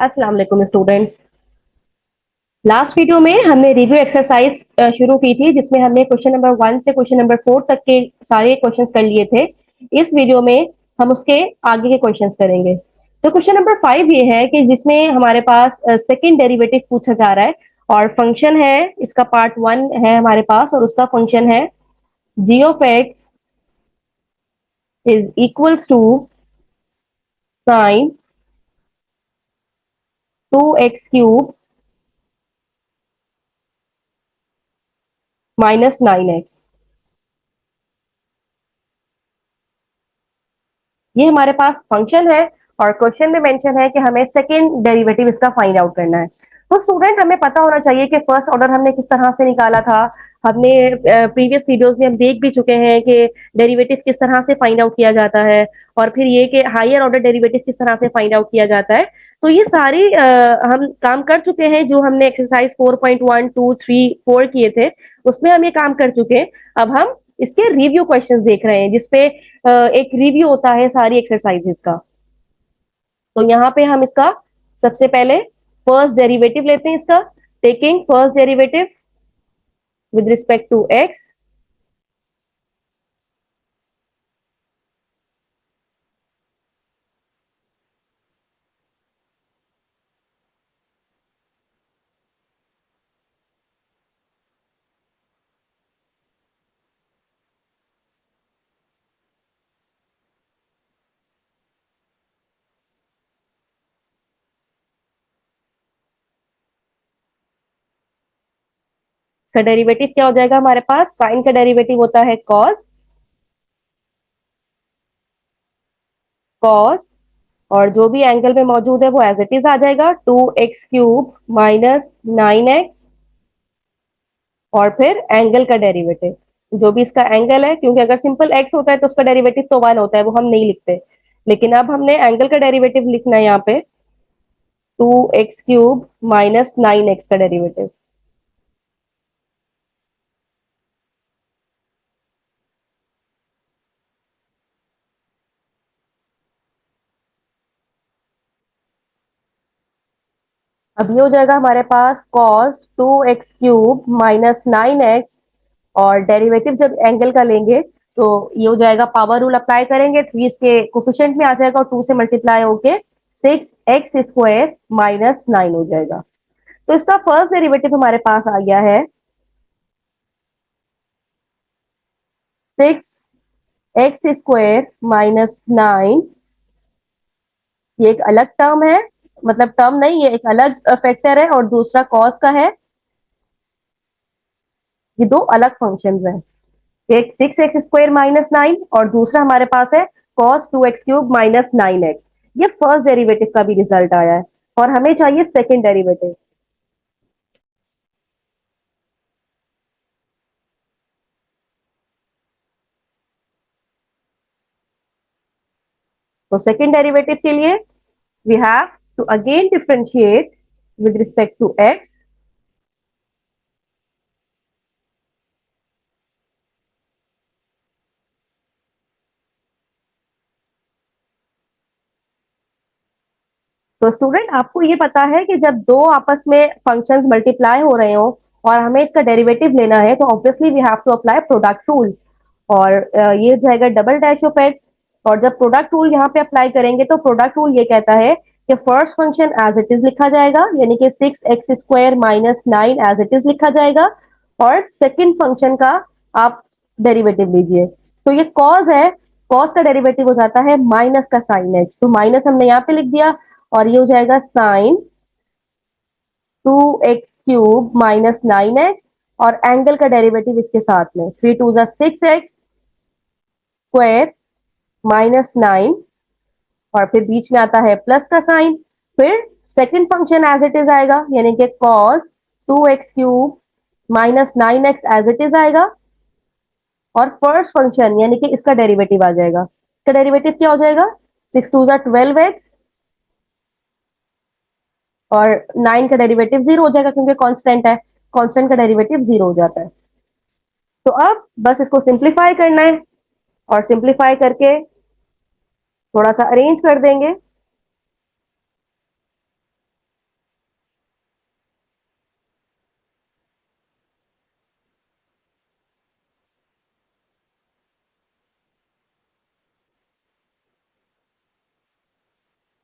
अस्सलाम वालेकुम students. Last video में हमने रिव्यू एक्सरसाइज शुरू की थी जिसमें हमने क्वेश्चन नंबर 1 से क्वेश्चन नंबर 4 तक के सारे क्वेश्चंस कर लिए थे। इस वीडियो में हम उसके आगे के क्वेश्चंस करेंगे। तो क्वेश्चन नंबर 5 ये है कि जिसमें हमारे पास सेकंड डेरिवेटिव पूछा जा रहा है और फंक्शन है, इसका पार्ट 1 है हमारे पास और उसका फंक्शन है G of X is equals to sine 2x³ minus 9x। ये हमारे पास फंक्शन है और क्वेश्चन में मेंशन है कि हमें सेकंड डेरिवेटिव इसका फाइंड आउट करना है। तो स्टूडेंट हमें पता होना चाहिए कि फर्स्ट ऑर्डर हमने किस तरह से निकाला था। हमने प्रीवियस वीडियोस में हम देख भी चुके हैं कि डेरिवेटिव किस तरह से फाइंड आउट किया जाता है और फिर ये कि हायर ऑर्डर डेरिवेटिव किस तरह से फाइंड आउट किया जाता है। तो ये सारी हम काम कर चुके हैं जो हमने एक्सरसाइज 4.1 2 3 4 किए थे, उसमें हम ये काम कर चुके हैं। अब हम इसके रिव्यू क्वेश्चंस देख रहे हैं जिसपे एक रिव्यू होता है सारी एक्सरसाइजेस का। तो यहाँ पे हम इसका सबसे पहले फर्स्ट डेरिवेटिव लेते हैं इसका। Taking first derivative with respect to x. इसका डेरिवेटिव क्या हो जाएगा हमारे पास? साइन का डेरिवेटिव होता है कॉस। कॉस और जो भी एंगल में मौजूद है वो एज इट इज आ जाएगा 2x³ माइनस 9x। और फिर एंगल का डेरिवेटिव जो भी इसका एंगल है, क्योंकि अगर सिंपल x होता है तो उसका डेरिवेटिव तो 1 होता है, वो हम नहीं लिखते। लेकिन अब हमने एंगल का डेरिवेटिव लिखना है यहाँ पे 2x³ माइनस 9x का डेरिवेटिव। अब ये हो जाएगा हमारे पास cos 2x³ माइनस 9x। और डेरिवेटिव जब एंगल का लेंगे तो ये हो जाएगा, पावर रूल अप्लाई करेंगे 3 इसके कोफिशिएंट में आ जाएगा और 2 से मल्टीप्लाई होके 6x² माइनस 9 हो जाएगा। तो इसका फर्स्ट डेरिवेटिव हमारे पास आ गया है 6x² माइनस 9। ये एक अलग टर्म है, मतलब टर्म नहीं, ये एक अलग फैक्टर है और दूसरा कॉस का है। ये दो अलग फंक्शंस हैं, एक 6x² माइनस 9 और दूसरा हमारे पास है cos 2x³ माइनस 9x। ये फर्स्ट डेरिवेटिव का भी रिजल्ट आया है और हमें चाहिए सेकेंड डेरिवेटिव। तो सेकेंड डेरिवेटिव के लिए we have to again differentiate with respect to x। तो स्टूडेंट आपको ये पता है कि जब दो आपस में फंक्शंस मल्टीप्लाई हो रहे हो और हमें इसका डेरिवेटिव लेना है तो obviously we have to apply product rule. और ये जाएगा डबल डैश ऑफ एक्स। और जब प्रोडक्ट रूल यहाँ पे अप्लाई करेंगे तो प्रोडक्ट रूल ये कहता है कि first function as it is लिखा जाएगा, यानी कि 6x² minus 9 as it is लिखा जाएगा और सेकेंड फंक्शन का आप डेरिवेटिव लीजिए। तो ये कॉस है, कॉस का डेरिवेटिव हो जाता है माइनस का साइन एक्स, तो माइनस हमने यहाँ पे लिख दिया और ये हो जाएगा साइन 2x³ माइनस 9x। और एंगल का डेरिवेटिव इसके साथ में 3 2 6x² माइनस 9 और फिर बीच में आता है प्लस का साइन। फिर second function as it is आएगा, यानी कि cos 2x³ minus 9x as it is आएगा और फर्स्ट फंक्शन यानी कि इसका डेरिवेटिव आ जाएगा। इसका डेरिवेटिव क्या हो जाएगा? 6 2 12x और 9 का डेरिवेटिव 0 हो जाएगा क्योंकि कांस्टेंट है, कांस्टेंट का डेरिवेटिव 0 हो जाता है। तो अब बस इसको सिंप्लीफाई करना है और सिंप्लीफाई करके थोड़ा सा अरेंज कर देंगे।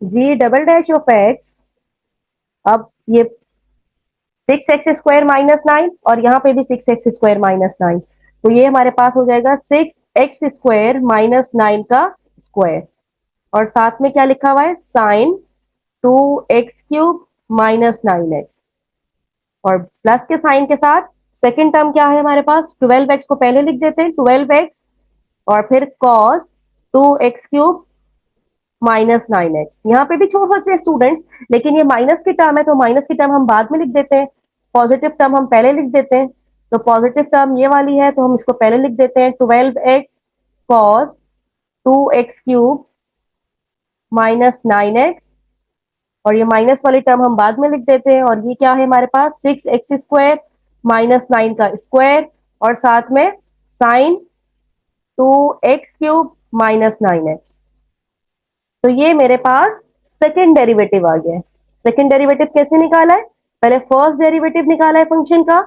जी डबल डैश ऑफ एक्स, अब ये 6x² - 9 और यहाँ पे भी 6x² - 9, तो ये हमारे पास हो जाएगा 6x² - 9 का स्क्वायर, और साथ में क्या लिखा हुआ है, साइन 2x³ - 9x, और प्लस के साइन के साथ सेकेंड टर्म क्या है हमारे पास, 12x को पहले लिख देते हैं, 12x, और फिर कॉस 2x³ - 9x। यहाँ पे भी छोड़ सकते हैं स्टूडेंट्स, लेकिन ये माइनस की टर्म है तो माइनस की टर्म हम बाद में लिख देते हैं, पॉजिटिव टर्म हम पहले लिख देते हैं। तो पॉजिटिव टर्म ये वाली है तो हम इसको पहले लिख देते हैं, 12x कॉस 2x³ - 9x, और ये माइनस वाली टर्म हम बाद में लिख देते हैं, और ये क्या है हमारे पास, 6x² - 9 का स्क्वायर, और साथ में साइन 2x³ - 9x। तो ये मेरे पास सेकेंड डेरिवेटिव आ गया है। सेकेंड डेरिवेटिव कैसे निकाला है, पहले फर्स्ट डेरिवेटिव निकाला है फंक्शन का,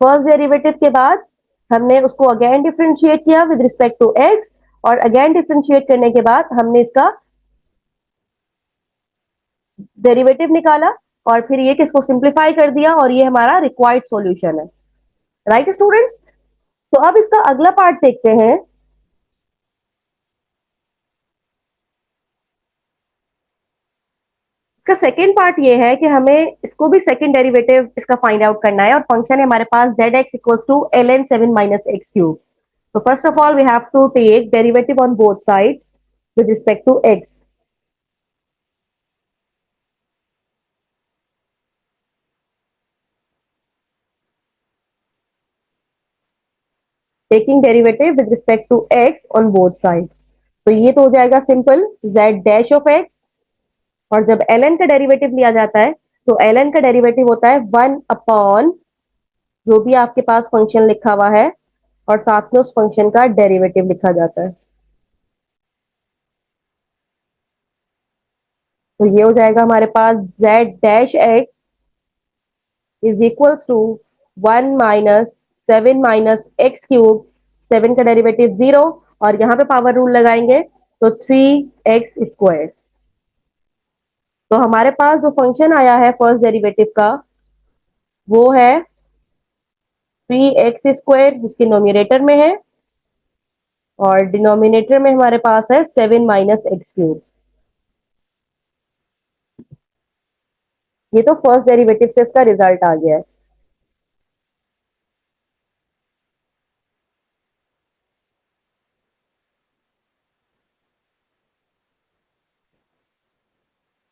फर्स्ट डेरिवेटिव के बाद हमने उसको अगेन डिफ्रेंशिएट किया विद रिस्पेक्ट टू एक्स, और अगेन डिफ्रेंशिएट करने के बाद हमने इसका डेरिवेटिव निकाला, और फिर ये किसको सिंप्लीफाई कर दिया, और ये हमारा रिक्वायर्ड सॉल्यूशन है। राइट स्टूडेंट्स, तो अब इसका अगला पार्ट देखते हैं। इसका सेकेंड पार्ट ये है कि हमें इसको भी सेकेंड डेरिवेटिव इसका फाइंड आउट करना है, और फंक्शन है हमारे पास zx = ln 7 - x³। So first of all we have to take derivative on both sides with respect to x. Taking derivative with respect to x on both sides. तो ये तो हो जाएगा simple z dash of x, और जब ln का derivative लिया जाता है तो ln का डेरिवेटिव होता है 1 अपॉन जो भी आपके पास फंक्शन लिखा हुआ है, और साथ में उस फंक्शन का डेरिवेटिव लिखा जाता है। तो ये हो जाएगा हमारे पास z dash x is equals to 1 - 7 - x³, 7 का डेरिवेटिव 0, और यहाँ पे पावर रूल लगाएंगे तो 3x²। तो हमारे पास जो फंक्शन आया है फर्स्ट डेरिवेटिव का वो है 3x², जिसके नोमिनेटर में है, और डिनोमिनेटर में हमारे पास है 7 - x³। ये तो फर्स्ट डेरिवेटिव से इसका रिजल्ट आ गया है।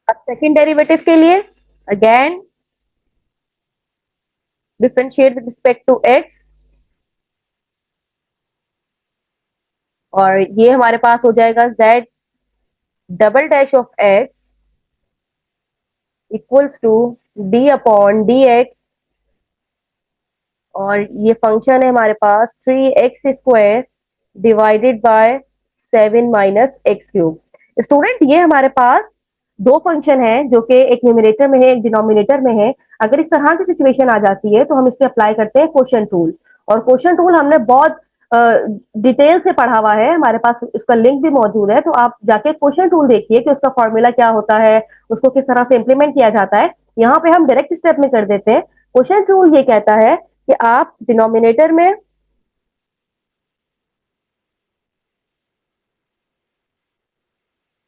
अब सेकेंड डेरिवेटिव के लिए again differentiate with respect to x, और ये हमारे पास हो जाएगा z double dash of x equals to d/dx, और ये फंक्शन है हमारे पास 3x² divided by 7 - x³। Student ये हमारे पास दो फंक्शन है जो कि एक न्यूमिनेटर में है एक डिनोमिनेटर में है। अगर इस तरह की सिचुएशन आ जाती है तो हम इस पे अप्लाई करते हैं क्वोशंट टूल, और क्वोशंट टूल हमने बहुत डिटेल से पढ़ा हुआ है, हमारे पास इसका लिंक भी मौजूद है, तो आप जाके क्वोशंट टूल देखिए कि उसका फॉर्मूला क्या होता है, उसको किस तरह से इंप्लीमेंट किया जाता है। यहाँ पे हम डायरेक्ट स्टेप में कर देते हैं। क्वोशंट टूल ये कहता है कि आप डिनोमिनेटर में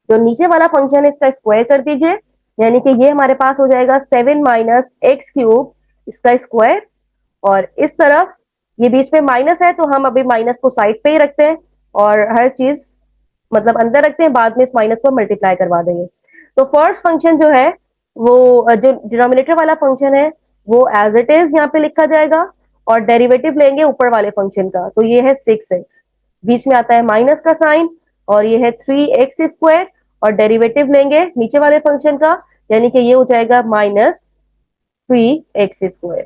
जो नीचे वाला फंक्शन है इसका स्क्वायर कर दीजिए, यानी कि ये हमारे पास हो जाएगा 7 - x³ इसका स्क्वायर, और इस तरफ ये बीच में माइनस है तो हम अभी माइनस को साइड पे ही रखते हैं, और हर चीज मतलब अंदर रखते हैं, बाद में इस माइनस को मल्टीप्लाई करवा देंगे। तो फर्स्ट फंक्शन जो है वो जो डिनोमिनेटर वाला फंक्शन है वो एज इट इज यहाँ पे लिखा जाएगा, और डेरिवेटिव लेंगे ऊपर वाले फंक्शन का, तो ये है 6x, बीच में आता है माइनस का साइन, और ये है 3x², और डेरिवेटिव लेंगे नीचे वाले फंक्शन का, यानी कि ये हो जाएगा -3x²।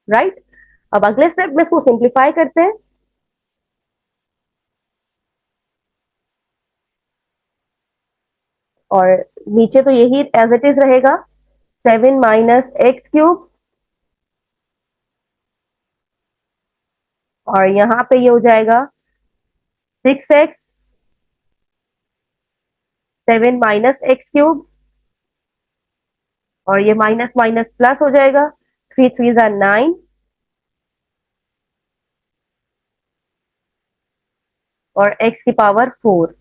राइट, अब अगले स्टेप में इसको सिंप्लीफाई करते हैं, और नीचे तो यही एज इट इज रहेगा, 7 - x³, और यहाँ पे ये हो जाएगा 6x 7 माइनस एक्स क्यूब, और ये माइनस माइनस प्लस हो जाएगा, 3 3 ज़ा 9, और x की पावर 4,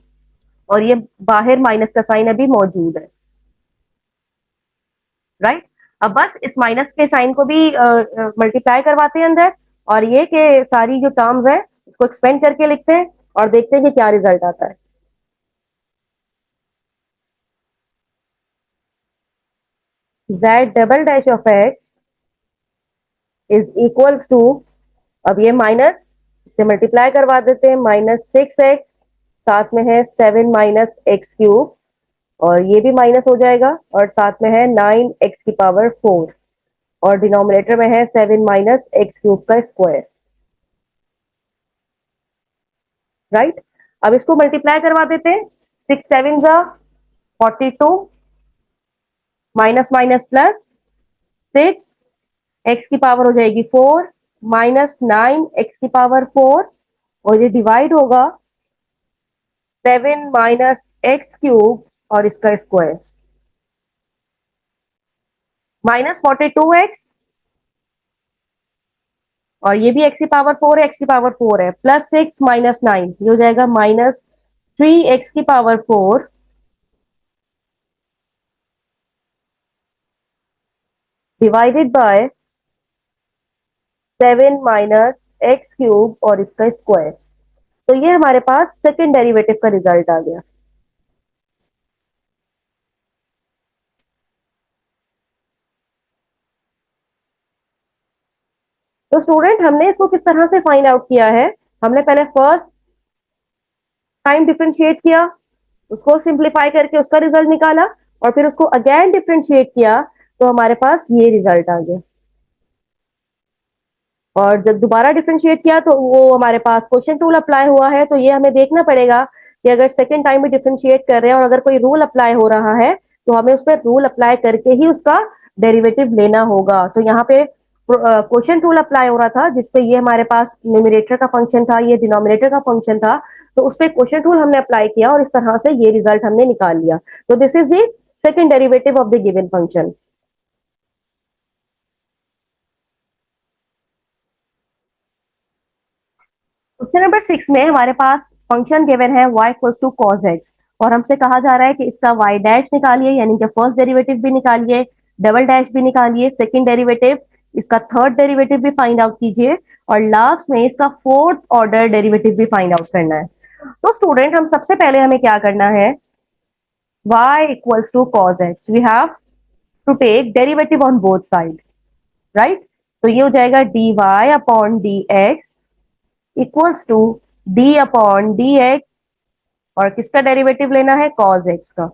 और ये बाहर माइनस का साइन अभी मौजूद है, राइट। अब बस इस माइनस के साइन को भी मल्टीप्लाई करवाते हैं अंदर, और ये कि सारी जो टर्म्स है उसको एक्सपेंड करके लिखते हैं और देखते हैं कि क्या रिजल्ट आता है। z double dash of x is equals to, अब ये माइनस से मल्टीप्लाई करवा देते हैं, -6x, साथ में है 7 माइनस एक्स क्यूब, और ये भी माइनस हो जाएगा, और साथ में है 9 x की पावर 4, और डिनोमिनेटर में है 7 माइनस एक्स क्यूब का स्क्वायर, राइट। अब इसको मल्टीप्लाई करवा देते हैं, 6 7 ज़ा 42, माइनस माइनस प्लस, 6 एक्स की पावर हो जाएगी 4, माइनस 9 एक्स की पावर 4, और ये डिवाइड होगा 7 माइनस एक्स क्यूब और इसका स्क्वायर, -42x, और ये भी एक्स की पावर 4 है, एक्स की पावर 4 है, प्लस 6 माइनस 9, ये हो जाएगा -3 एक्स की power 4 divided by 7 minus x cube और इसका स्क्वायर। तो ये हमारे पास सेकंड डेरिवेटिव का रिजल्ट आ गया। तो स्टूडेंट, हमने इसको किस तरह से फाइंड आउट किया है? हमने पहले फर्स्ट टाइम डिफरेंशिएट किया, उसको सिंप्लीफाई करके उसका रिजल्ट निकाला, और फिर उसको अगेन डिफरेंशिएट किया, तो हमारे पास ये रिजल्ट आ गया। और जब दोबारा डिफरेंशिएट किया तो वो हमारे पास क्वेश्चन टूल अप्लाई हुआ है, तो ये हमें देखना पड़ेगा कि अगर सेकेंड टाइम में डिफरेंशिएट कर रहे हैं और अगर कोई रूल अप्लाई हो रहा है, तो हमें उस पर रूल अप्लाई करके ही उसका डेरिवेटिव लेना होगा। तो यहाँ पे क्वेश्चन टूल अप्लाई हो रहा था, जिसपे ये हमारे पास न्यूमरेटर का फंक्शन था, ये डिनोमिनेटर का फंक्शन था, तो उस पर क्वेश्चन टूल हमने अप्लाई किया और इस तरह से ये रिजल्ट हमने निकाल लिया। तो this is the second derivative of the given function. Question number 6 में हमारे पास फंक्शन गिवन है y equals to cos x, और हमसे कहा जा रहा है कि इसका y डैश निकालिए, यानी कि फर्स्ट डेरिवेटिव भी निकालिए, डबल डैश भी निकालिए, सेकंड डेरिवेटिव, इसका थर्ड डेरिवेटिव भी फाइंड आउट कीजिए, और लास्ट में इसका फोर्थ ऑर्डर डेरिवेटिव भी फाइंड आउट करना है। तो स्टूडेंट, हम सबसे पहले हमें क्या करना है? y equals to cos x, we have to take derivative on both side, right. तो ये हो जाएगा dy upon dx equals to d upon dx, और किसका डेरिवेटिव लेना है? cos x का।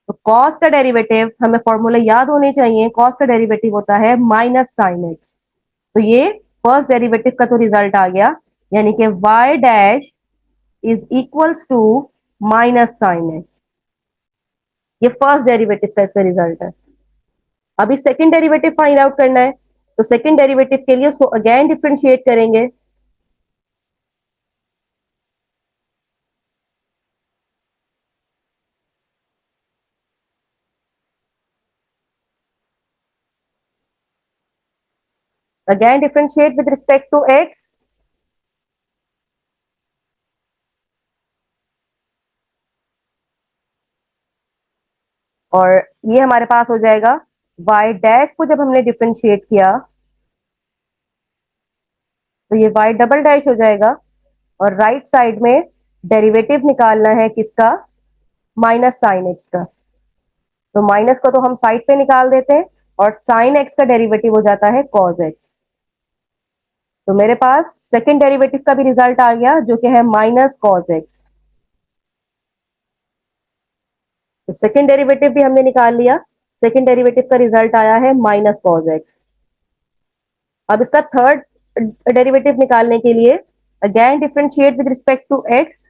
तो cos का डेरिवेटिव हमें फॉर्मूला याद होने चाहिए, cos का डेरिवेटिव होता है माइनस साइन एक्स। तो ये फर्स्ट डेरिवेटिव का तो रिजल्ट आ गया, यानी कि y dash is equals to minus sine x. ये फर्स्ट डेरिवेटिव का इसका रिजल्ट है। अभी सेकंड डेरिवेटिव फाइंड आउट करना है, तो सेकंड डेरिवेटिव के लिए उसको अगेन डिफरेंशिएट करेंगे। Again differentiate with respect to x, और ये हमारे पास हो जाएगा y डैश को जब हमने डिफरेंशिएट किया तो ये y डबल डैश हो जाएगा, और राइट साइड में डेरिवेटिव निकालना है किसका? माइनस साइन एक्स का। तो माइनस को तो हम साइड पे निकाल देते हैं, और साइन एक्स का डेरिवेटिव हो जाता है कॉज एक्स। तो मेरे पास सेकेंड डेरिवेटिव का भी रिजल्ट आ गया, जो कि है माइनस कॉज एक्स। तो सेकेंड डेरिवेटिव भी हमने निकाल लिया, सेकेंड डेरिवेटिव का रिजल्ट आया है माइनस कॉज एक्स। अब इसका थर्ड डेरिवेटिव निकालने के लिए again differentiate with respect to x,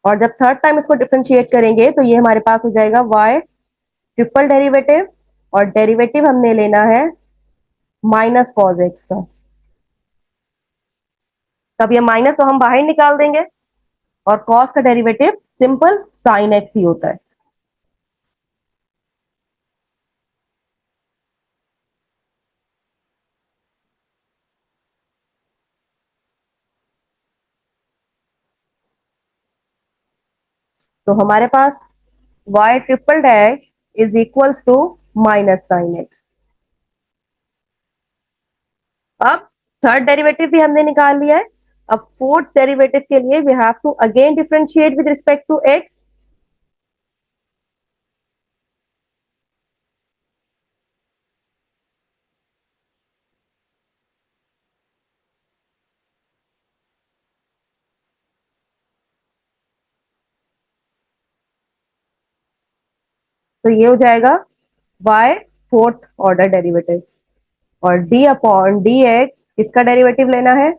और जब थर्ड टाइम इसको डिफरेंशिएट करेंगे तो ये हमारे पास हो जाएगा y ट्रिपल डेरिवेटिव, और डेरिवेटिव हमने लेना है माइनस कॉज एक्स का। तब ये माइनस तो हम बाहर निकाल देंगे, और कॉस का डेरिवेटिव सिंपल साइन एक्स ही होता है। तो हमारे पास y triple dash is equals to minus sine x. अब थर्ड डेरिवेटिव भी हमने निकाल लिया है। अब फोर्थ डेरिवेटिव के लिए we have to again differentiate with respect to x. तो ये हो जाएगा y फोर्थ ऑर्डर डेरिवेटिव, और d अपॉन डी एक्स किसका डेरिवेटिव लेना है?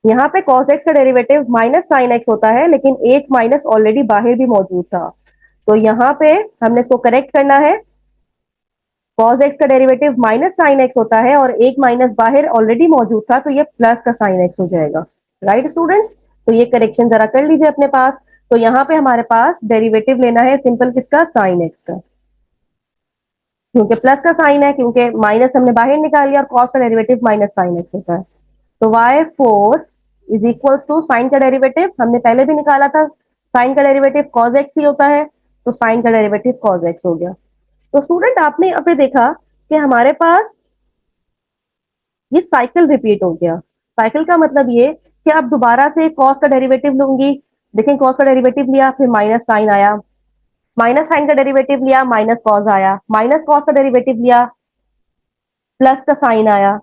यहाँ पे cos x का डेरिवेटिव माइनस साइन x होता है, लेकिन एक माइनस ऑलरेडी बाहर भी मौजूद था, तो यहाँ पे हमने इसको करेक्ट करना है। cos x का डेरिवेटिव माइनस साइन x होता है और एक माइनस बाहर ऑलरेडी मौजूद था, तो ये प्लस का साइन x हो जाएगा। Right students? तो ये करेक्शन जरा कर लीजिए अपने पास। तो यहाँ पे हमारे पास डेरिवेटिव लेना है सिंपल किसका? साइन x का, क्योंकि प्लस का साइन है, क्योंकि माइनस हमने बाहर निकाल लिया और कॉस का डेरिवेटिव माइनस साइन एक्स होता है। तो y four is equals to sine का डेरिवेटिव हमने पहले भी निकाला था, साइन का डेरिवेटिव cos x ही होता है, तो साइन का डेरिवेटिव cos x हो गया। तो स्टूडेंट आपने यहाँ पे देखा कि हमारे पास ये साइकिल रिपीट हो गया। साइकिल का मतलब ये कि अब दोबारा से cos का डेरिवेटिव लूंगी। देखें, cos का डेरिवेटिव लिया, फिर माइनस साइन आया, माइनस साइन का डेरिवेटिव लिया, माइनस कॉस आया, माइनस कॉस का डेरिवेटिव लिया, प्लस का साइन आया,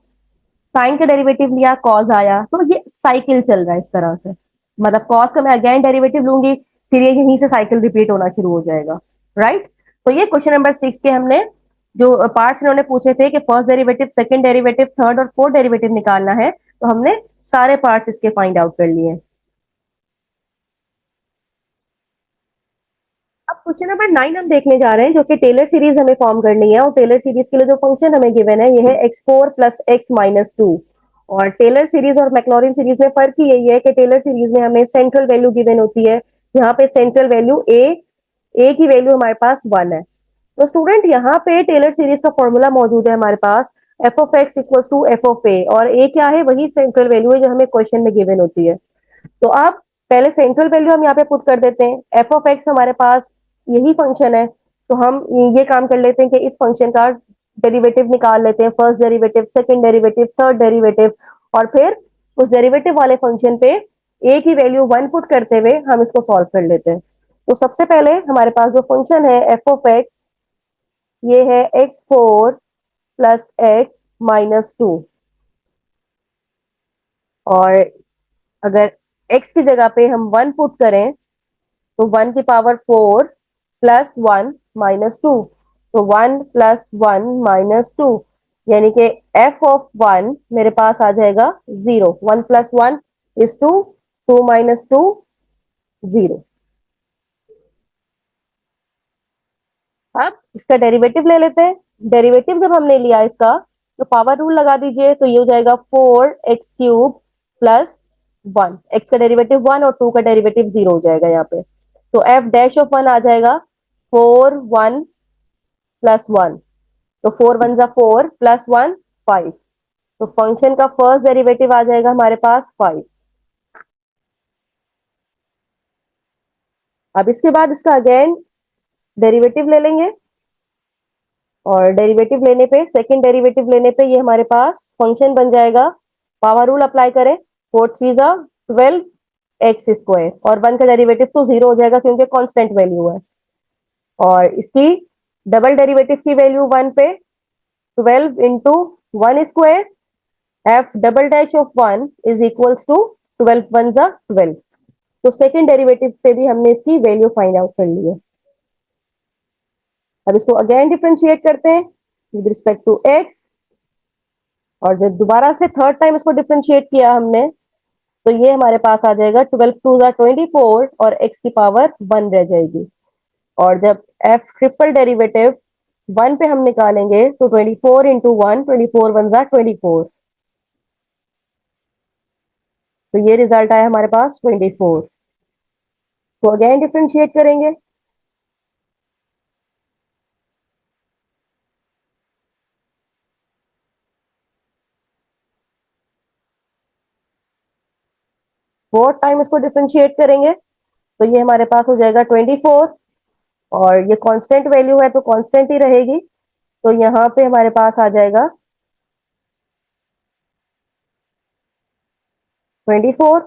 साइन का डेरिवेटिव लिया, कॉस आया। तो ये साइकिल चल रहा है इस तरह से, मतलब कॉस का मैं अगेन डेरिवेटिव लूंगी, फिर ये यहीं से साइकिल रिपीट होना शुरू हो जाएगा। राइट? तो ये क्वेश्चन नंबर 6 के हमने जो पार्ट्स इन्होंने पूछे थे कि first derivative, second derivative, third और फोर्थ डेरिवेटिव निकालना है, तो हमने सारे पार्ट्स इसके फाइंड आउट कर लिए। अब क्वेश्चन नंबर 9 हम देखने जा रहे हैं, जो कि टेलर सीरीज हमें फॉर्म करनी है, और टेलर सीरीज के लिए जो फंक्शन हमें गिवन है ये है x4 plus x minus two. और टेलर सीरीज और मैक्लॉरिन सीरीज में फर्क ही यही है कि टेलर सीरीज में हमें सेंट्रल वैल्यू गिवन होती है, यहाँ पे सेंट्रल वैल्यू ए की वैल्यू हमारे पास 1 है। तो स्टूडेंट यहाँ पे टेलर सीरीज का फॉर्मूला मौजूद है हमारे पास, F of X equal to F of A, और ए क्या है? वही सेंट्रल वैल्यू है जो हमें क्वेश्चन में गिवन होती है। तो आप पहले सेंट्रल वैल्यू हम यहाँ पे पुट कर देते हैं। एफ ऑफ एक्स हमारे पास यही फंक्शन है, तो हम ये काम कर लेते हैं कि इस फंक्शन का डेरिवेटिव निकाल लेते हैं, first derivative, second derivative, third derivative, और फिर उस डेरिवेटिव वाले फंक्शन पे ए की वैल्यू 1 पुट करते हुए हम इसको सॉल्व कर लेते हैं। तो सबसे पहले हमारे पास जो फंक्शन है एफ ऑफ एक्स, ये है x4 plus x minus two, और अगर x की जगह पे हम 1 पुट करें तो 1 की पावर 4 प्लस 1 माइनस टू, तो 1 प्लस 1 माइनस टू, यानी कि एफ ऑफ 1 मेरे पास आ जाएगा 0। 1 प्लस 1 इज 2, 2 माइनस 2 0। अब इसका डेरिवेटिव ले लेते हैं। डेरिवेटिव जब हमने लिया इसका, तो पावर रूल लगा दीजिए, तो ये हो जाएगा 4x³ प्लस 1। एक्स का डेरिवेटिव 1 और 2 का डेरिवेटिव 0 हो जाएगा यहाँ पे। तो एफ डैश ऑफ 1 आ जाएगा 4 1 प्लस 1, तो 4 1 जा 4 प्लस 1 5। तो फंक्शन का फर्स्ट डेरिवेटिव आ जाएगा हमारे पास 5। अब इसके बाद इसका अगेन डेरिवेटिव ले लेंगे, और डेरिवेटिव लेने पे, सेकंड डेरिवेटिव लेने पे ये हमारे पास फंक्शन बन जाएगा। पावर रूल अप्लाई करें, 4 3 जा 12 एक्स स्क्वायर, और 1 का डेरिवेटिव तो 0 हो जाएगा क्योंकि कांस्टेंट वैल्यू है, और इसकी डबल डेरिवेटिव की वैल्यू 1 पे 12 into 1 square, f double dash of 1 is equals to 12 1 जा 12। तो सेकंड डेरिवेटिव पे भी हमने इसकी वैल्यू फाइंड आउट कर ली है। अब इसको अगेन डिफरेंशिएट करते हैं विद रिस्पेक्ट टू एक्स, और जब दोबारा से थर्ड टाइम इसको डिफरेंशिएट किया हमने, तो ये हमारे पास आ जाएगा 12 2 जा 24, और एक्स की पावर 1 रह जाएगी। और जब एफ ट्रिपल डेरिवेटिव 1 पे हम निकालेंगे तो 24 इंटू 1, 24 वन ज़ा 24, तो ये रिजल्ट आया हमारे पास 24। तो अगेन डिफ्रेंशिएट करेंगे, फोर्थ टाइम इसको डिफ्रेंशिएट करेंगे तो ये हमारे पास हो जाएगा 24, और ये कांस्टेंट वैल्यू है तो कांस्टेंट ही रहेगी, तो यहाँ पे हमारे पास आ जाएगा 24,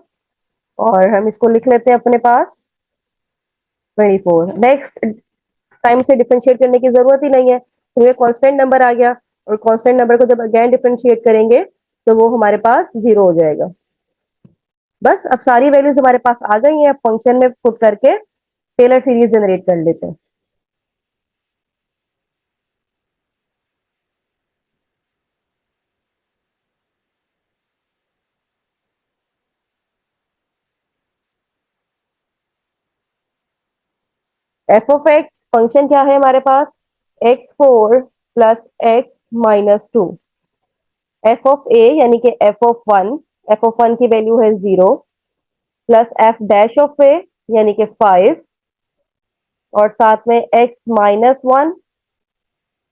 और हम इसको लिख लेते हैं अपने पास 24। नेक्स्ट टाइम से डिफरेंशिएट करने की जरूरत ही नहीं है, तो ये कांस्टेंट नंबर आ गया, और कांस्टेंट नंबर को जब अगेन डिफरेंशिएट करेंगे तो वो हमारे पास 0 हो जाएगा। बस अब सारी वैल्यूज हमारे पास आ गई हैं, अब फंक्शन में पुट करके टेलर सीरीज जनरेट कर लेते हैं। एफ ऑफ एक्स फंक्शन क्या है हमारे पास, x4 plus x minus 2। F of a यानी कि एफ ऑफ वन की वैल्यू है 0, plus f dash of a यानी कि 5, और साथ में x minus 1,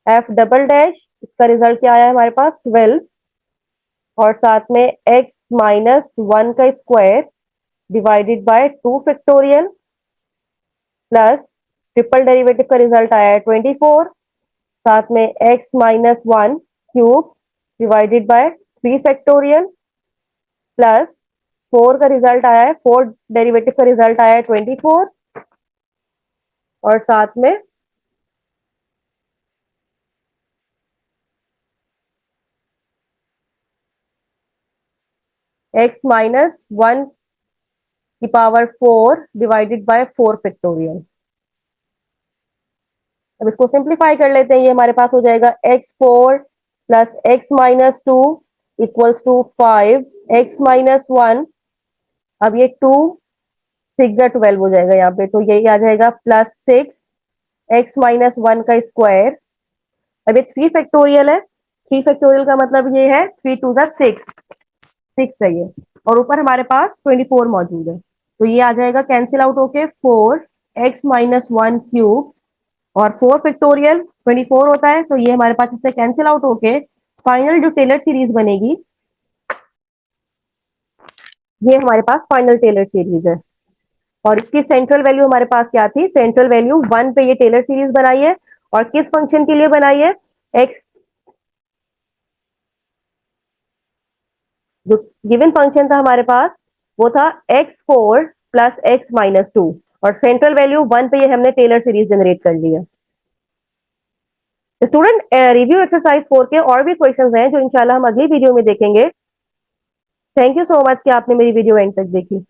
f double dash, इसका रिजल्ट क्या आया हमारे पास 12, और साथ में एक्स माइनस 1 का square divided by 2 factorial, plus triple derivative का रिजल्ट आया है 24, साथ में x minus 1 cube divided by 3 factorial, plus 4 का रिजल्ट आया है, 4 डेरिवेटिव का रिजल्ट आया है 24, और साथ में एक्स माइनस 1 की पावर 4 डिवाइडेड बाय 4 फैक्टोरियल। अब इसको सिंप्लीफाई कर लेते हैं, ये हमारे पास हो जाएगा x4 plus x minus 2 equals to 5 x minus 1। अब ये 2 6 या 12 हो जाएगा यहाँ पे, तो यही आ जाएगा प्लस 6 एक्स माइनस 1 का स्क्वायर। अब ये 3 फैक्टोरियल है, 3 फैक्टोरियल का मतलब ये है 3 टू द 6, 6 है ये, और ऊपर हमारे पास 24 मौजूद है, तो ये आ जाएगा कैंसिल आउट होके 4 एक्स माइनस 1 क्यूब, और 4 फैक्टोरियल 24 होता है, तो ये हमारे पास इससे कैंसिल आउट होके फाइनल जो टेलर सीरीज बनेगी, ये हमारे पास फाइनल टेलर सीरीज है। और इसकी सेंट्रल वैल्यू हमारे पास क्या थी, सेंट्रल वैल्यू 1 पे ये टेलर सीरीज बनाई है, और किस फंक्शन के लिए बनाई है, एक्स, जो गिवन फंक्शन था हमारे पास वो था x4 प्लस एक्स माइनस 2, और सेंट्रल वैल्यू 1 पे ये हमने टेलर सीरीज जनरेट कर ली है। स्टूडेंट, रिव्यू एक्सरसाइज 4 के और भी क्वेश्चंस हैं जो इंशाल्लाह हम अगली वीडियो में देखेंगे। थैंक यू सो मच कि आपने मेरी वीडियो एंड तक देखी।